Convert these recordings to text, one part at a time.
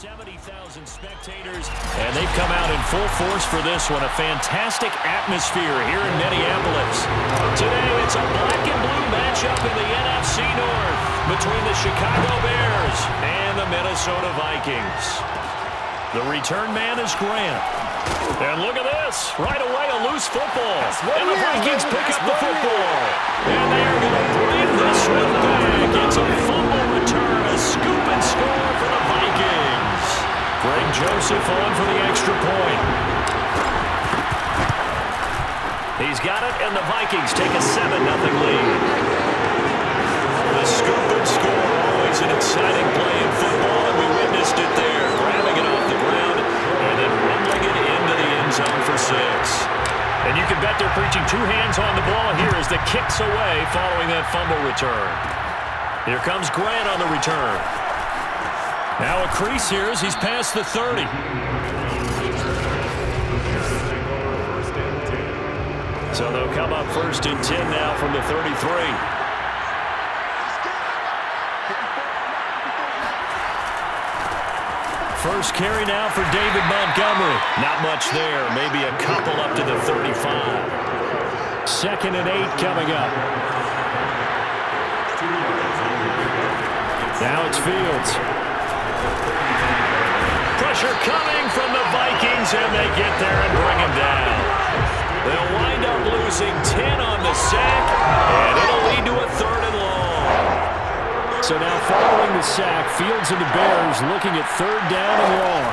70,000 spectators, and they've come out in full force for this one. A fantastic atmosphere here in Minneapolis. Today, it's a black and blue matchup in the NFC North between the Chicago Bears and the Minnesota Vikings. The return man is Grant. And look at this. Right away, a loose football. And the Vikings pick up the football. And they are going to bring this one back. It's a fumble return, a scoop and score for the Vikings. Greg Joseph on for the extra point. He's got it, and the Vikings take a 7-0 lead. The scoop and score, always an exciting play in football, and we witnessed it there, grabbing it off the ground and then rumbling it into the end zone for 6. And you can bet they're preaching two hands on the ball here as the kick's away following that fumble return. Here comes Grant on the return. Now a crease here as he's past the 30. So they'll come up 1st and 10 now from the 33. First carry now for David Montgomery. Not much there. Maybe a couple up to the 35. 2nd and 8 coming up. Now it's Fields. Pressure coming from the Vikings, and they get there and bring him down. They'll wind up losing 10 on the sack, and it'll lead to a 3rd and long. So now following the sack, Fields and the Bears looking at 3rd down and long.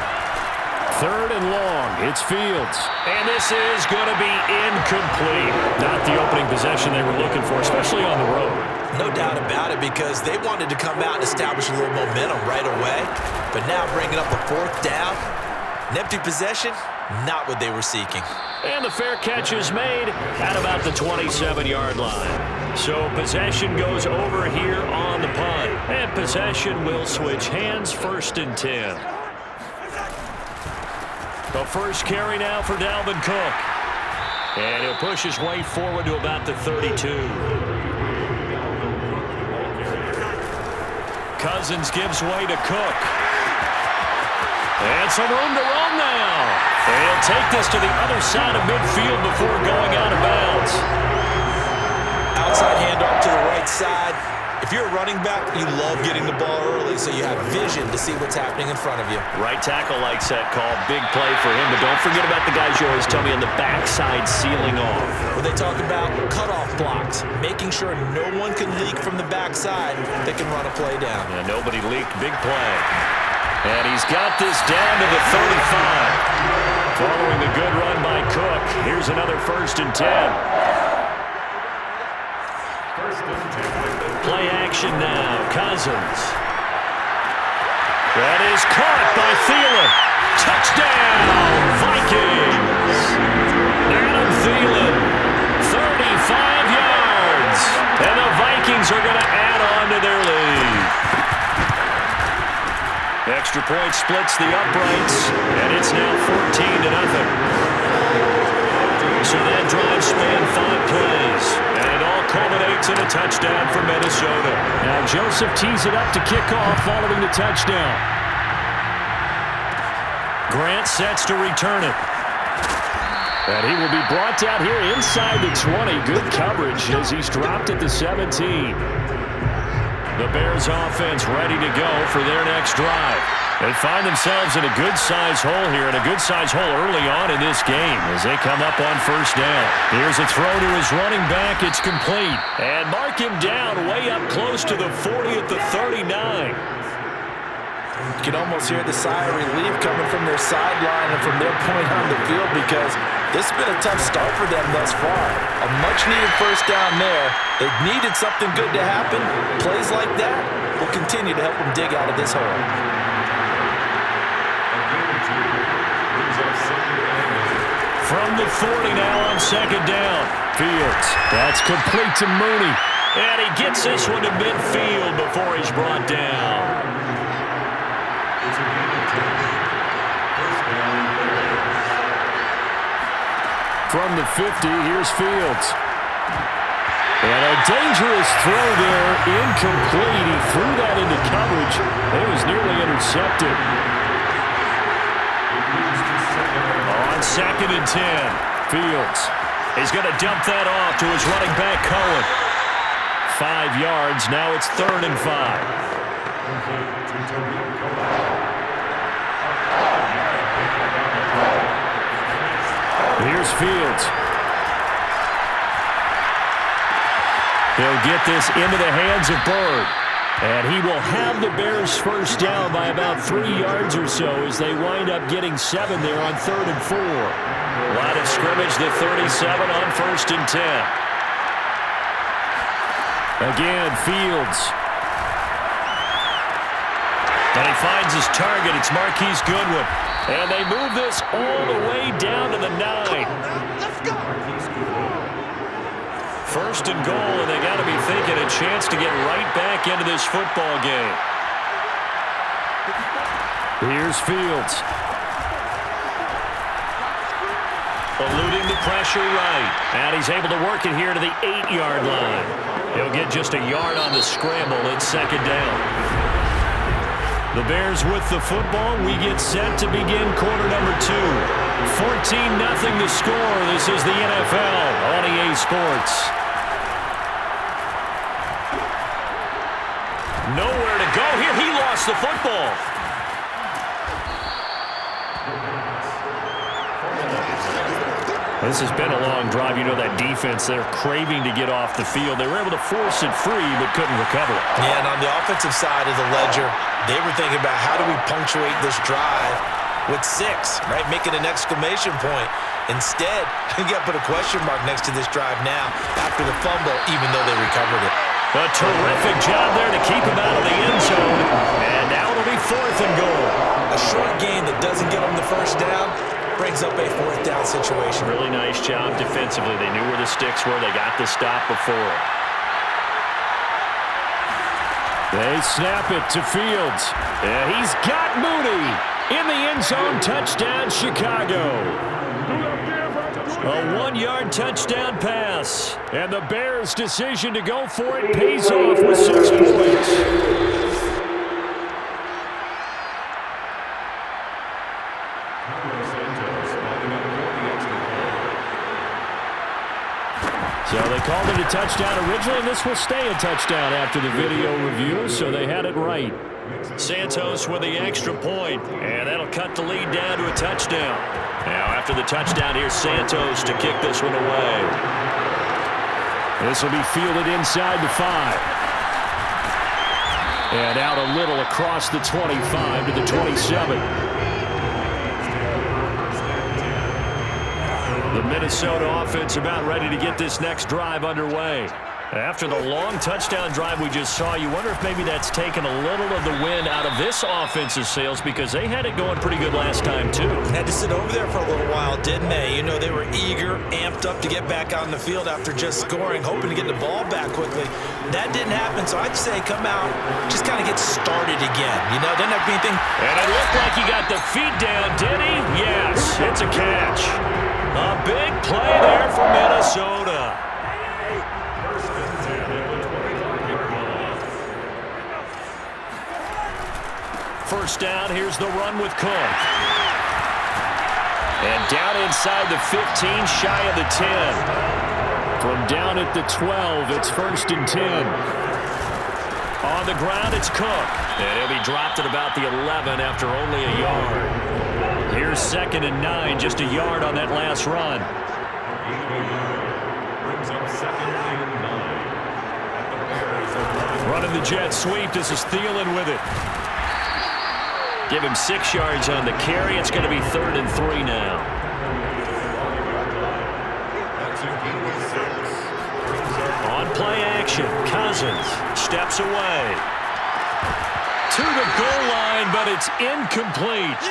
3rd and long, it's Fields. And this is going to be incomplete. Not the opening possession they were looking for, especially on the road. No doubt about it, because they wanted to come out and establish a little momentum right away. But now bringing up the 4th down, an empty possession, not what they were seeking. And the fair catch is made at about the 27-yard line. So possession goes over here on the punt. And possession will switch hands, 1st and 10. The first carry now for Dalvin Cook. And he'll push his way forward to about the 32. Cousins gives way to Cook. And some room to run now. And he'll take this to the other side of midfield before going out of bounds. Outside handoff to the right side. If you're a running back, you love getting the ball early so you have vision to see what's happening in front of you. Right tackle likes that call. Big play for him. But don't forget about the guys you always tell me on the backside sealing off. Where they talk about cutoff blocks, making sure no one can leak from the backside that can run a play down. Yeah, nobody leaked. Big play. And he's got this down to the 35. Following the good run by Cook, here's another 1st and 10. Play action now. Cousins. That is caught by Thielen. Touchdown, Vikings. Adam Thielen, 35 yards. And the Vikings are going to add on to their lead. Extra point splits the uprights, and it's now 14-0. So that drive spanned 5 plays, and it all culminates in a touchdown for Minnesota. Now Joseph tees it up to kick off following the touchdown. Grant sets to return it. And he will be brought down here inside the 20. Good coverage as he's dropped at the 17. The Bears offense ready to go for their next drive. They find themselves in a good-sized hole here, and a good-sized hole early on in this game as they come up on 1st down. Here's a throw to his running back. It's complete. And mark him down way up close to the 40 at the 39. You can almost hear the sigh of relief coming from their sideline and from their point on the field, because this has been a tough start for them thus far. A much-needed 1st down there. They've needed something good to happen. Plays like that will continue to help them dig out of this hole. From the 40 now on 2nd down. Fields. That's complete to Mooney. And he gets this one to midfield before he's brought down. From the 50, here's Fields. And a dangerous throw there, incomplete. He threw that into coverage. It was nearly intercepted. 2nd and 10. Fields is going to dump that off to his running back, Cohen. 5 yards. Now it's 3rd and 5. Here's Fields. He'll get this into the hands of Bird. And he will have the Bears first down by about 3 yards or so as they wind up getting 7 there on 3rd and 4. Line of scrimmage, the 37 on 1st and 10. Again, Fields. And he finds his target. It's Marquise Goodwin. And they move this all the way down to the 9. Let's go. 1st and goal, and they got to be thinking a chance to get right back into this football game. Here's Fields. Eluding the pressure right. And he's able to work it here to the 8-yard line. He'll get just a yard on the scramble. It's 2nd down. The Bears with the football. We get set to begin quarter number 2. 14-0 the score. This is the NFL on EA Sports. Nowhere to go here. He lost the football. This has been a long drive. You know that defense, they're craving to get off the field. They were able to force it free but couldn't recover it. Yeah, and on the offensive side of the ledger, they were thinking about how do we punctuate this drive with 6, right? Making an exclamation point. Instead, you got to put a question mark next to this drive now after the fumble, even though they recovered it. A terrific job there to keep him out of the end zone. And now it'll be 4th and goal. A short gain that doesn't get them the first down brings up a 4th down situation. Really nice job defensively. They knew where the sticks were. They got the stop before. They snap it to Fields. Yeah, he's got Mooney in the end zone. Touchdown, Chicago. A 1-yard touchdown pass. And the Bears' decision to go for it pays off with 6 points. So they called it a touchdown originally, and this will stay a touchdown after the video review, so they had it right. Santos with the extra point, and that'll cut the lead down to a touchdown. Now after the touchdown, here's Santos to kick this one away. This will be fielded inside the 5. And out a little across the 25 to the 27. The Minnesota offense about ready to get this next drive underway. After the long touchdown drive we just saw, you wonder if maybe that's taken a little of the wind out of this offense's sails because they had it going pretty good last time, too. Had to sit over there for a little while, didn't they? You know, they were eager, amped up to get back out on the field after just scoring, hoping to get the ball back quickly. That didn't happen, so I'd say come out, just kind of get started again. You know, didn't have to be anything. And it looked like he got the feet down, did he? Yes, it's a catch. A big play there for Minnesota. First down, here's the run with Cook. And down inside the 15, shy of the 10. From down at the 12, it's 1st and 10. On the ground, it's Cook. And he'll be dropped at about the 11 after only a yard. Here's 2nd and 9, just a yard on that last run. Running the jet sweep, this is Thielen with it. Give him 6 yards on the carry. It's going to be 3rd and 3 now. On play action, Cousins steps away. To the goal line, but it's incomplete.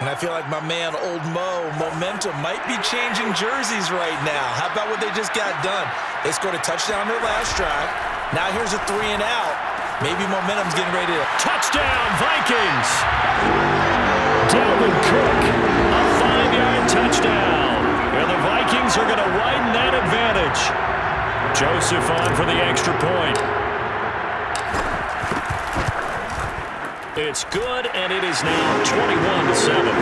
And I feel like my man, Old Mo, momentum might be changing jerseys right now. How about what they just got done? They scored a touchdown on their last drive. Now here's a 3 and out. Maybe momentum's getting ready to... Touchdown, Vikings! Dalvin Cook, a 5-yard touchdown. And the Vikings are going to widen that advantage. Joseph on for the extra point. It's good, and it is now 21-7.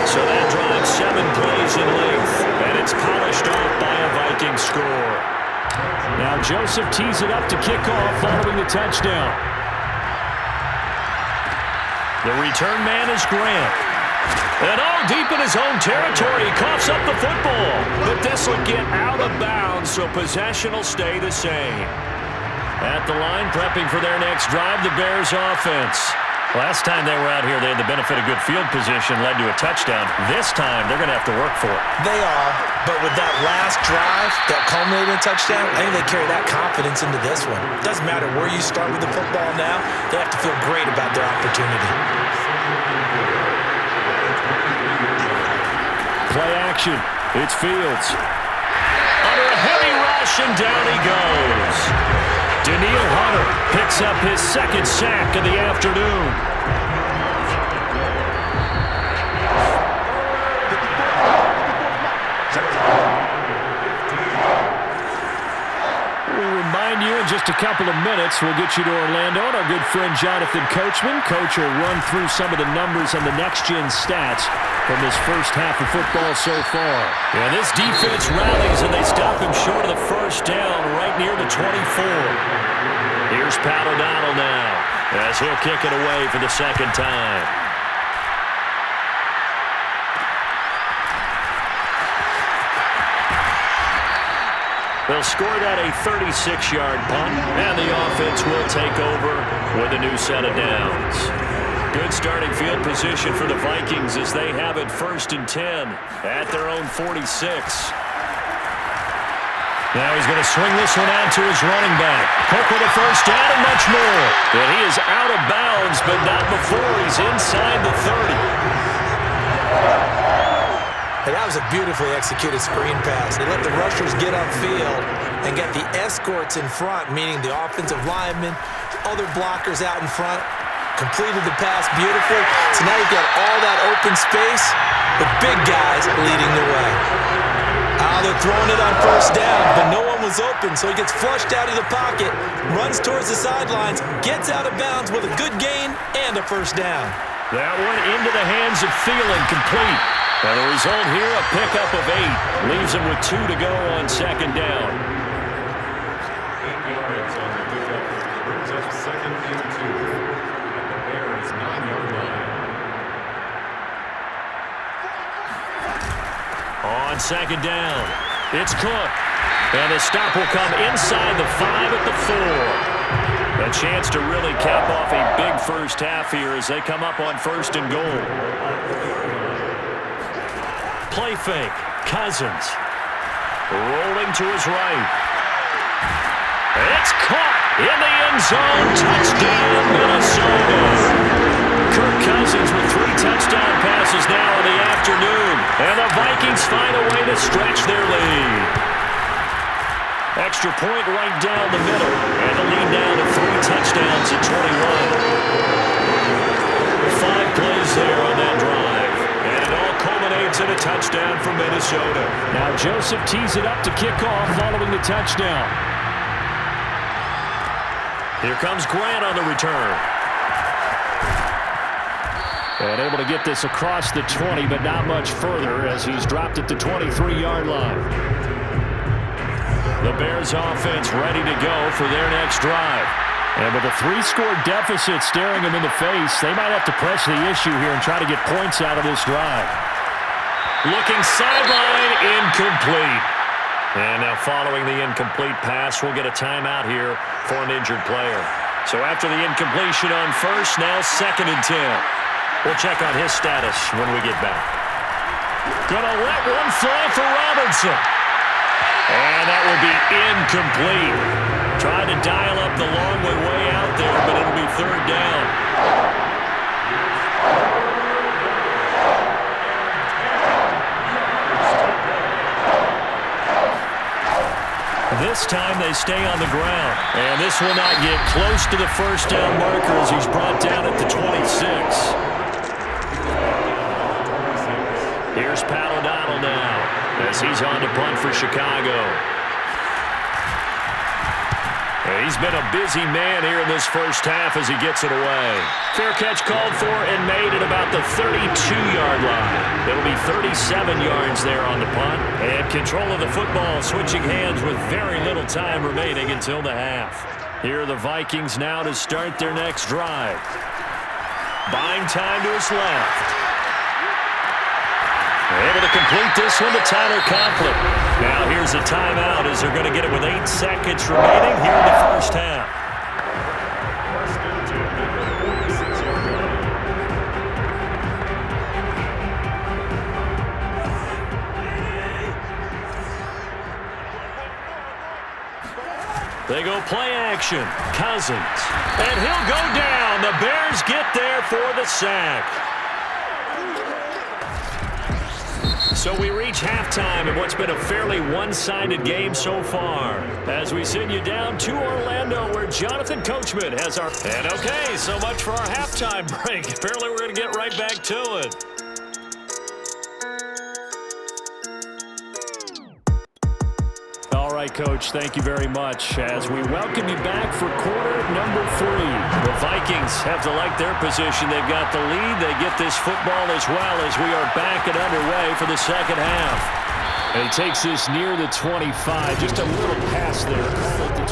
So that drives 7 plays in length, and it's polished off by a Viking score. Now Joseph tees it up to kick off following the touchdown. The return man is Grant. And deep in his own territory, he coughs up the football. But this will get out of bounds, so possession will stay the same. At the line, prepping for their next drive, the Bears offense. Last time they were out here, they had the benefit of good field position, led to a touchdown. This time, they're going to have to work for it. They are, but with that last drive that culminated in a touchdown, I think they carry that confidence into this one. It doesn't matter where you start with the football now. They have to feel great about their opportunity. Play action. It's Fields. Under a heavy rush, and down he goes. Daniil Hunter picks up his second sack of the afternoon. We remind you in just a couple of minutes, we'll get you to Orlando and our good friend Jonathan Coachman. Coach will run through some of the numbers and the next-gen stats from this first half of football so far. And this defense rallies, and they stop him short of the first down right near the 24. Here's Pat O'Donnell now, as he'll kick it away for the second time. They'll score that a 36-yard punt, and the offense will take over with a new set of downs. Good starting field position for the Vikings as they have it 1st and 10 at their own 46. Now he's going to swing this one out to his running back. Cook with a first down and much more. And he is out of bounds, but not before he's inside the 30. Hey, that was a beautifully executed screen pass. They let the rushers get upfield and get the escorts in front, meaning the offensive linemen, other blockers out in front. Completed the pass beautifully. So now you've got all that open space with big guys leading the way. They're throwing it on first down, but no one was open, so he gets flushed out of the pocket, runs towards the sidelines, gets out of bounds with a good gain and a first down. That one into the hands of Thielen, complete. And the result here, a pickup of 8. Leaves him with 2 to go on second down. 8 yards on the pickup. Brings up 2nd and 2. At the Bears' 9-yard line. On second down, it's Cook. And the stop will come inside the 5 at the 4. A chance to really cap off a big first half here as they come up on 1st and goal. Play fake. Cousins. Rolling to his right. It's caught in the end zone. Touchdown, Minnesota. Kirk Cousins with 3 touchdown passes now in the afternoon. And the Vikings find a way to stretch their lead. Extra point right down the middle. And the lead down to 3 touchdowns at 21. 5 plays there on that drive. And it all culminates in a touchdown for Minnesota. Now Joseph tees it up to kick off following the touchdown. Here comes Grant on the return. And able to get this across the 20, but not much further as he's dropped at the 23-yard line. The Bears offense ready to go for their next drive. And with a 3-score deficit staring them in the face, they might have to press the issue here and try to get points out of this drive. Looking sideline, incomplete. And now following the incomplete pass, we'll get a timeout here for an injured player. So after the incompletion on first, now 2nd and 10. We'll check on his status when we get back. Gonna let one fly for Robinson. And that will be incomplete. Trying to dial up the long way out there, but it'll be 3rd down. This time they stay on the ground. And this will not get close to the first down marker as he's brought down at the 26. Here's Pat O'Donnell now as he's on to punt for Chicago. He's been a busy man here in this first half as he gets it away. Fair catch called for and made at about the 32-yard line. It'll be 37 yards there on the punt. And control of the football, switching hands with very little time remaining until the half. Here are the Vikings now to start their next drive. Buying time to his left. Able to complete this one to Tyler Conklin. Now here's a timeout as they're going to get it with 8 seconds remaining here in the first half. They go play action. Cousins. And he'll go down. The Bears get there for the sack. So we reach halftime in what's been a fairly one-sided game so far. As we send you down to Orlando where Jonathan Coachman has our... And okay, so much for our halftime break. Apparently we're going to get right back to it. All right, Coach, thank you very much. As we welcome you back for quarter number 3. The Vikings have to like their position. They've got the lead. They get this football as well as we are back and underway for the second half. And he takes this near the 25. Just a little pass there at the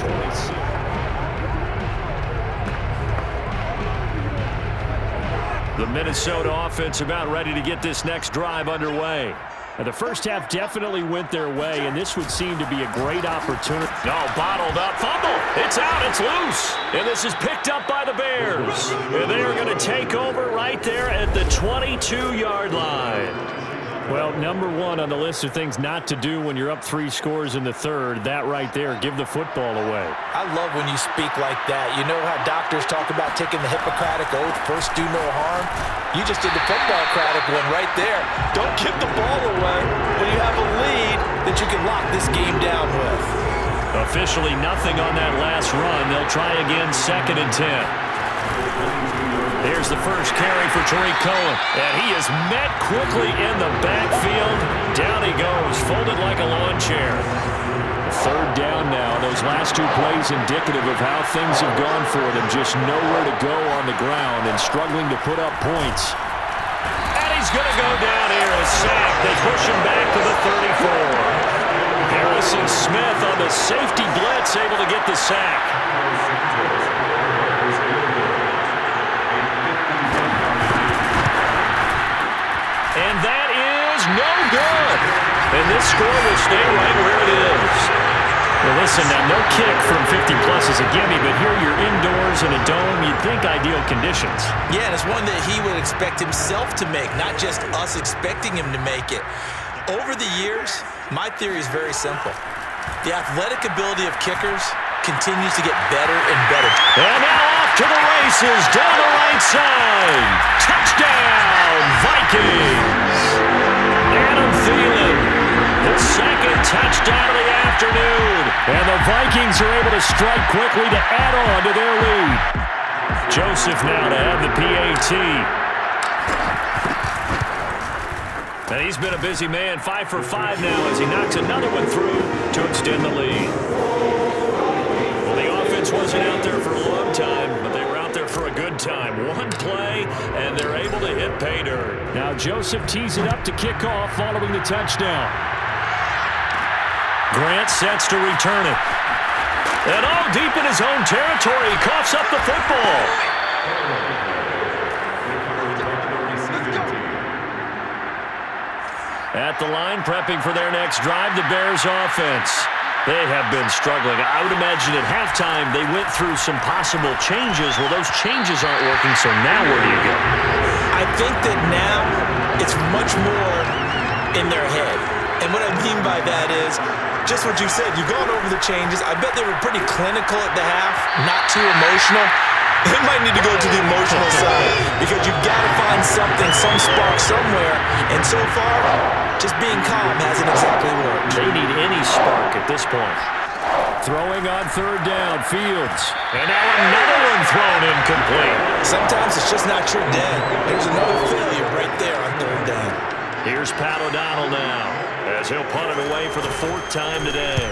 26. The Minnesota offense about ready to get this next drive underway. And the first half definitely went their way, and this would seem to be a great opportunity. No, bottled up. Fumble. It's out. It's loose. And this is picked up by the Bears. And they are going to take over right there at the 22-yard line. Well, number one on the list of things not to do when you're up 3 scores in the third, that right there, give the football away. I love when you speak like that. You know how doctors talk about taking the Hippocratic Oath, first do no harm? You just did the football-cratic one right there. Don't give the ball away when you have a lead that you can lock this game down with. Officially nothing on that last run. They'll try again, 2nd and 10. Here's the first carry for Tariq Cohen. And he is met quickly in the backfield. Down he goes, folded like a lawn chair. 3rd down now. Those last 2 plays indicative of how things have gone for them. Just nowhere to go on the ground and struggling to put up points. And he's going to go down here, a sack. They push him back to the 34. Harrison Smith on the safety blitz, able to get the sack. And that is no good. And this score will stay right where it is. Well, listen, now, no kick from 50-plus is a gimme, but here you're indoors in a dome. You'd think ideal conditions. Yeah, and it's one that he would expect himself to make, not just us expecting him to make it. Over the years, my theory is very simple. The athletic ability of kickers continues to get better and better. And now off to the races, down the right side. Touchdown, Vikings. Adam Thielen, his 2nd touchdown of the afternoon. And the Vikings are able to strike quickly to add on to their lead. Joseph now to have the PAT. And he's been a busy man, 5 for 5 now as he knocks another one through to extend the lead. Well, the offense wasn't out there for a long time, but they were out there for a good time. One play, and they're able to hit pay dirt. Now Joseph tees it up to kick off following the touchdown. Grant sets to return it. And all deep in his own territory, he coughs up the football. At the line, prepping for their next drive, the Bears offense. They have been struggling. I would imagine at halftime they went through some possible changes. Well, those changes aren't working, so now where do you go? I think that now it's much more in their head. And what I mean by that is just what you said. You've gone over the changes. I bet they were pretty clinical at the half, not too emotional. They might need to go to the emotional side because you've got to find something, some spark somewhere. And so far, just being calm hasn't exactly worked. They need any spark at this point. Throwing on 3rd down, Fields. And now another one thrown incomplete. Sometimes it's just not your day. There's another failure right there on 3rd down. Here's Pat O'Donnell now as he'll punt it away for the 4th time today.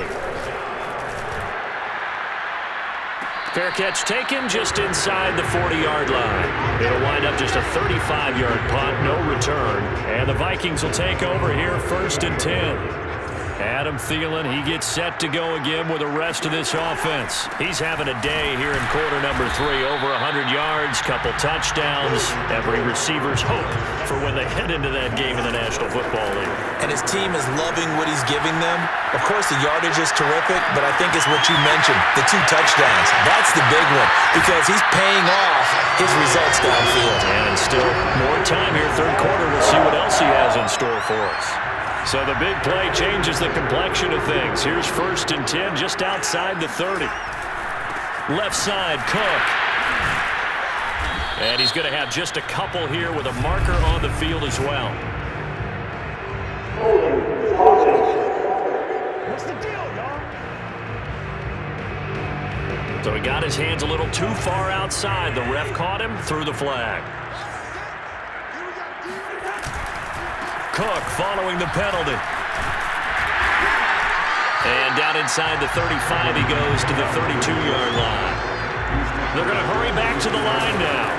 Fair catch taken just inside the 40-yard line. It'll wind up just a 35-yard punt, no return. And the Vikings will take over here, 1st and 10. Adam Thielen, he gets set to go again with the rest of this offense. He's having a day here in quarter number 3. Over 100 yards, couple touchdowns. Every receiver's hope for when they head into that game in the National Football League. And his team is loving what he's giving them. Of course, the yardage is terrific, but I think it's what you mentioned, the 2 touchdowns. That's the big one because he's paying off his results downfield. And still more time here, 3rd quarter. We'll see what else he has in store for us. So the big play changes the complexion of things. Here's 1st and 10 just outside the 30. Left side, Cook. And he's going to have just a couple here with a marker on the field as well. What's the deal, y'all? So he got his hands a little too far outside. The ref caught him, threw the flag. Cook following the penalty. And down inside the 35, he goes to the 32-yard line. They're going to hurry back to the line now.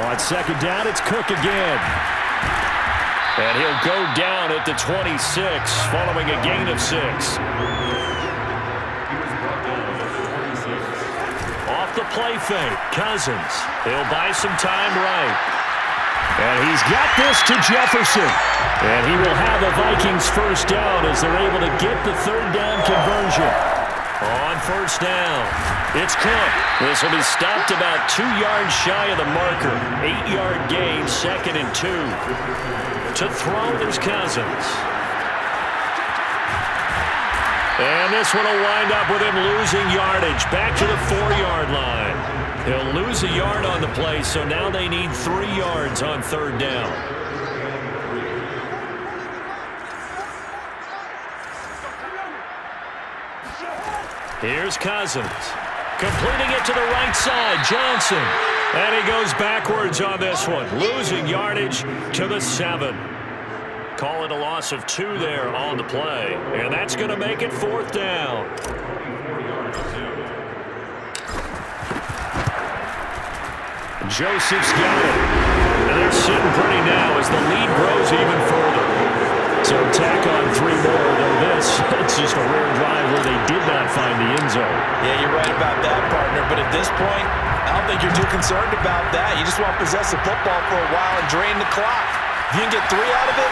On 2nd down, it's Cook again. And he'll go down at the 26, following a gain of 6. Off the play fake, Cousins. He'll buy some time right. And he's got this to Jefferson. And he will have the Vikings 1st down as they're able to get the 3rd down conversion. On 1st down, it's Cook. This will be stopped about 2 yards shy of the marker. 8-yard gain, 2nd and 2. To throw is Cousins. And this one will wind up with him losing yardage. Back to the 4-yard line. He'll lose a yard on the play, so now they need 3 yards on 3rd down. Here's Cousins. Completing it to the right side, Johnson. And he goes backwards on this one. Losing yardage to the 7. Call it a loss of 2 there on the play. And that's going to make it 4th down. Joseph's got it. And they're sitting pretty now as the lead grows even further. So tack on 3 more, though this, it's just a rare drive where they did not find the end zone. Yeah, you're right about that, partner. But at this point, I don't think you're too concerned about that. You just want to possess the football for a while and drain the clock. If you can get 3 out of it,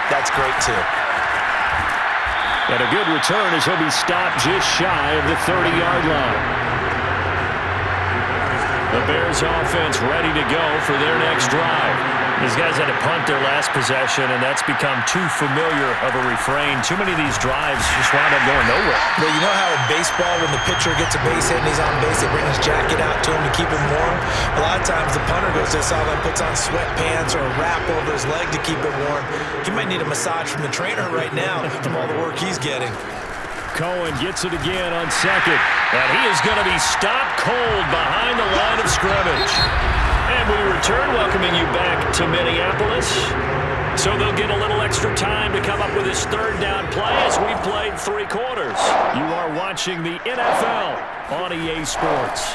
that's great, too. And a good return as he'll be stopped just shy of the 30-yard line. The Bears offense ready to go for their next drive. These guys had to punt their last possession, and that's become too familiar of a refrain. Too many of these drives just wound up going nowhere. Well, you know how in baseball, when the pitcher gets a base hit and he's on base, they bring his jacket out to him to keep him warm? A lot of times the punter goes to the sideline, puts on sweatpants or a wrap over his leg to keep it warm. He might need a massage from the trainer right now from all the work he's getting. Cohen gets it again on 2nd. And he is going to be stopped cold behind the line of scrimmage. And we return, welcoming you back to Minneapolis. So they'll get a little extra time to come up with his 3rd down play as we played 3 quarters. You are watching the NFL on EA Sports.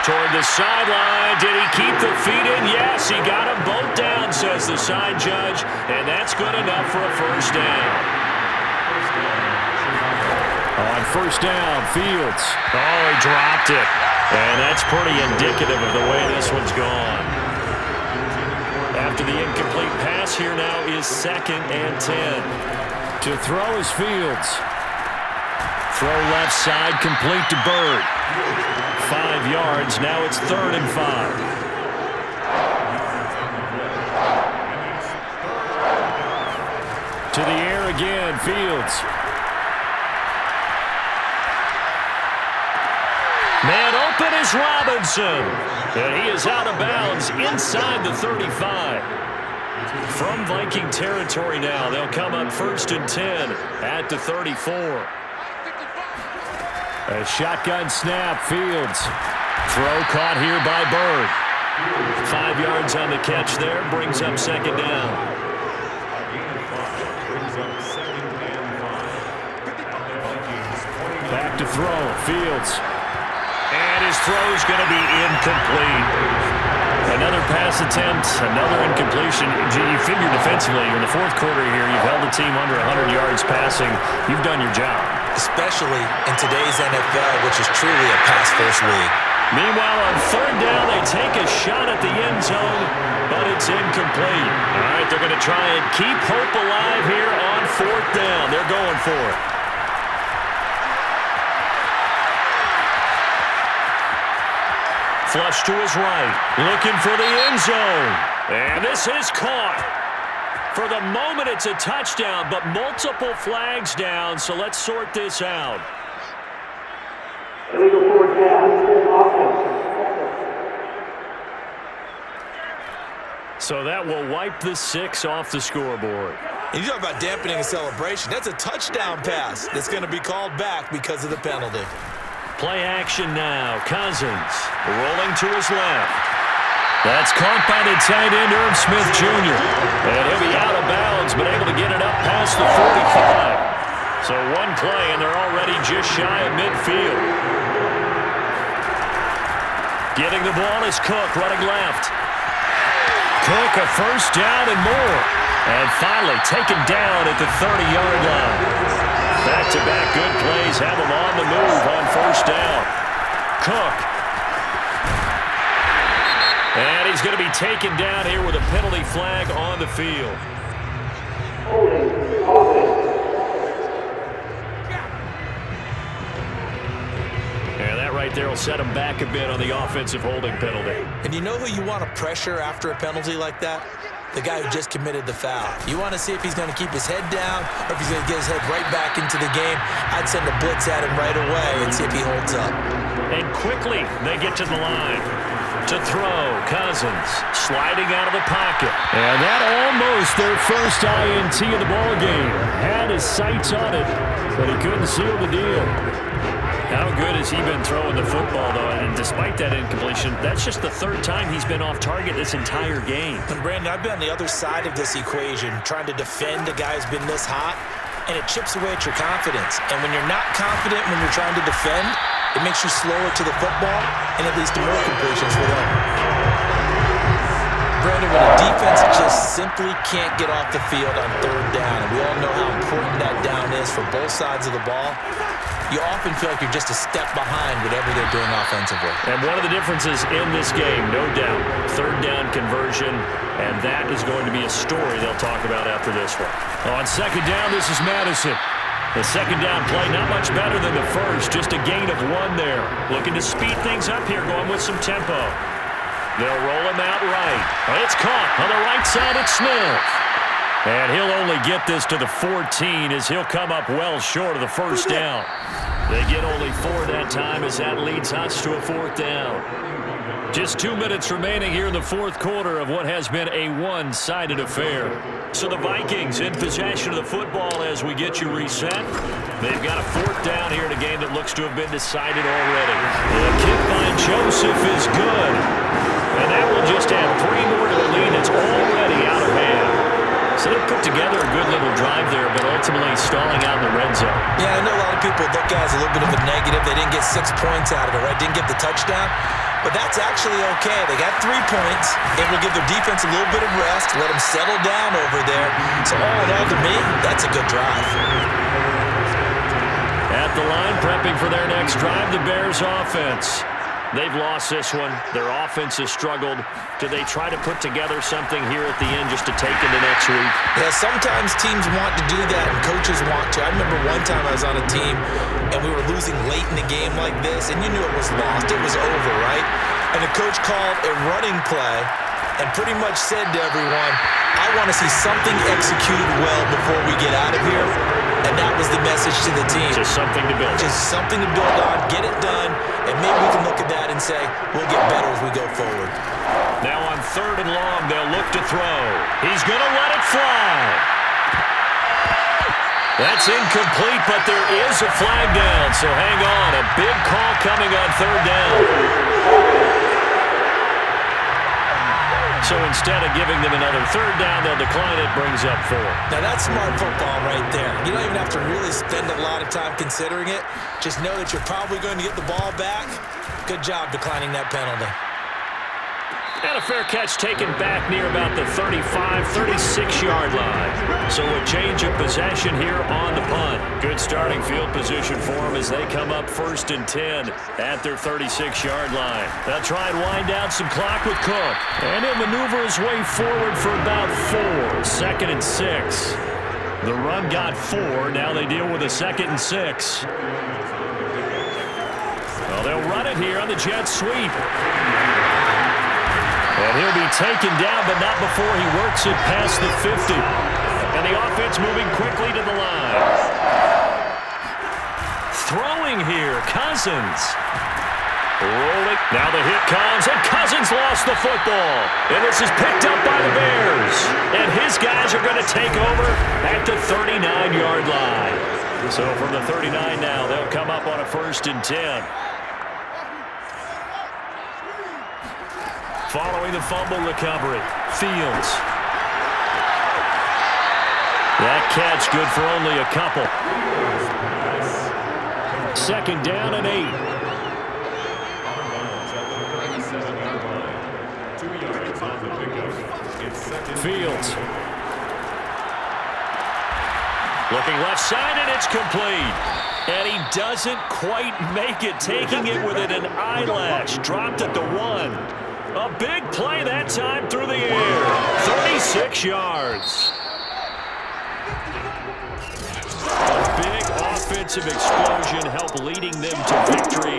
Toward the sideline. Did he keep the feet in? Yes, he got them both down, says the side judge. And that's good enough for a 1st down. On 1st down, Fields. Oh, he dropped it. And that's pretty indicative of the way this one's gone. After the incomplete pass, here now is 2nd and 10. To throw is Fields. Throw left side, complete to Bird. 5 yards, now it's 3rd and 5. To the air again, Fields. Man open is Robinson. And he is out of bounds inside the 35. From Viking territory now, they'll come up 1st and 10 at the 34. A shotgun snap, Fields. Throw caught here by Bird. 5 yards on the catch there, brings up 2nd down. Back back to throw. Fields. And his throw is going to be incomplete. Another pass attempt, another incompletion. You figure defensively in the fourth quarter here, you've held the team under 100 yards passing. You've done your job. Especially in today's NFL, which is truly a pass-first league. Meanwhile, on third down, they take a shot at the end zone, but it's incomplete. All right, they're going to try and keep hope alive here on fourth down. They're going for it. Flush to his right, looking for the end zone. And this is caught. For the moment, it's a touchdown, but multiple flags down, so let's sort this out. Illegal forward pass, So that will wipe the 6 off the scoreboard. And you talk about dampening a celebration. That's a touchdown pass that's going to be called back because of the penalty. Play action now. Cousins rolling to his left. That's caught by the tight end, Irv Smith Jr. And he'll be out of bounds, but able to get it up past the 45. So one play, and they're already just shy of midfield. Getting the ball is Cook, running left. Cook, a first down and more. And finally taken down at the 30-yard line. Back-to-back good plays have him on the move on first down. Cook. And he's going to be taken down here with a penalty flag on the field. And that right there will set him back a bit on the offensive holding penalty. And you know who you want to pressure after a penalty like that? The guy who just committed the foul. You want to see if he's going to keep his head down or if he's going to get his head right back into the game. I'd send a blitz at him right away and see if he holds up. And quickly they get to the line. To throw, Cousins sliding out of the pocket. And that almost their first INT of the ball game. Had his sights on it, but he couldn't seal the deal. How good has he been throwing the football, though? And despite that incompletion, that's just the third time he's been off target this entire game. And Brandon, I've been on the other side of this equation, trying to defend a guy who's been this hot, and it chips away at your confidence. And when you're not confident when you're trying to defend, it makes you slower to the football, and it leads to more completions for them. Brandon, when a defense just simply can't get off the field on third down, and we all know how important that down is for both sides of the ball, you often feel like you're just a step behind whatever they're doing offensively. And one of the differences in this game, no doubt, third down conversion, and that is going to be a story they'll talk about after this one. On second down, this is Madison. The second down play, not much better than the first, just a gain of 1 there. Looking to speed things up here, going with some tempo. They'll roll him out right. It's caught on the right side at Smith. And he'll only get this to the 14 as he'll come up well short of the first down. They get only 4 that time as that leads us to a fourth down. Just 2 minutes remaining here in the fourth quarter of what has been a one-sided affair. So the Vikings in possession of the football as we get you reset. They've got a fourth down here in a game that looks to have been decided already. The kick by Joseph is good. And that will just add 3 more to the lead. It's already out of hand. So they put together a good little drive there, but ultimately stalling out in the red zone. Yeah, I know a lot of people look at it as a little bit of a negative. They didn't get 6 points out of it, right? Didn't get the touchdown. But that's actually okay. They got 3 points. It will give their defense a little bit of rest, let them settle down over there. So all in all, to me, that's a good drive. At the line, prepping for their next drive, the Bears offense. They've lost this one. Their offense has struggled. Do they try to put together something here at the end just to take into next week? Yeah, sometimes teams want to do that and coaches want to. I remember one time I was on a team and we were losing late in the game like this, and you knew it was lost. It was over, right? And the coach called a running play and pretty much said to everyone, I want to see something executed well before we get out of here. And that was the message to the team. Just something to build. Just something to build on, get it done, and maybe we can look at that and say, we'll get better as we go forward. Now on third and long, they'll look to throw. He's going to let it fly. That's incomplete, but there is a flag down, so hang on. A big call coming on third down. So instead of giving them another third down, they'll decline it, brings up 4. Now, that's smart football right there. You don't even have to really spend a lot of time considering it. Just know that you're probably going to get the ball back. Good job declining that penalty. And a fair catch taken back near about the 35, 36-yard line. So a change of possession here on the punt. Good starting field position for them as they come up 1st and 10 at their 36-yard line. They'll try and wind down some clock with Cook. And he'll maneuver his way forward for about 4. 2nd and 6. The run got 4. Now they deal with a 2nd and 6. Well, they'll run it here on the jet sweep. And he'll be taken down, but not before he works it past the 50. And the offense moving quickly to the line. Throwing here, Cousins. Rolling. Now the hit comes, and Cousins lost the football. And this is picked up by the Bears. And his guys are going to take over at the 39-yard line. So from the 39 now, they'll come up on a 1st and 10. Following the fumble recovery, Fields. That catch good for only a couple. 2nd down and 8. Fields. Looking left side, and it's complete. And he doesn't quite make it, taking it within an eyelash. Dropped at the 1. A big play that time through the air. 36 yards. A big offensive explosion helped leading them to victory.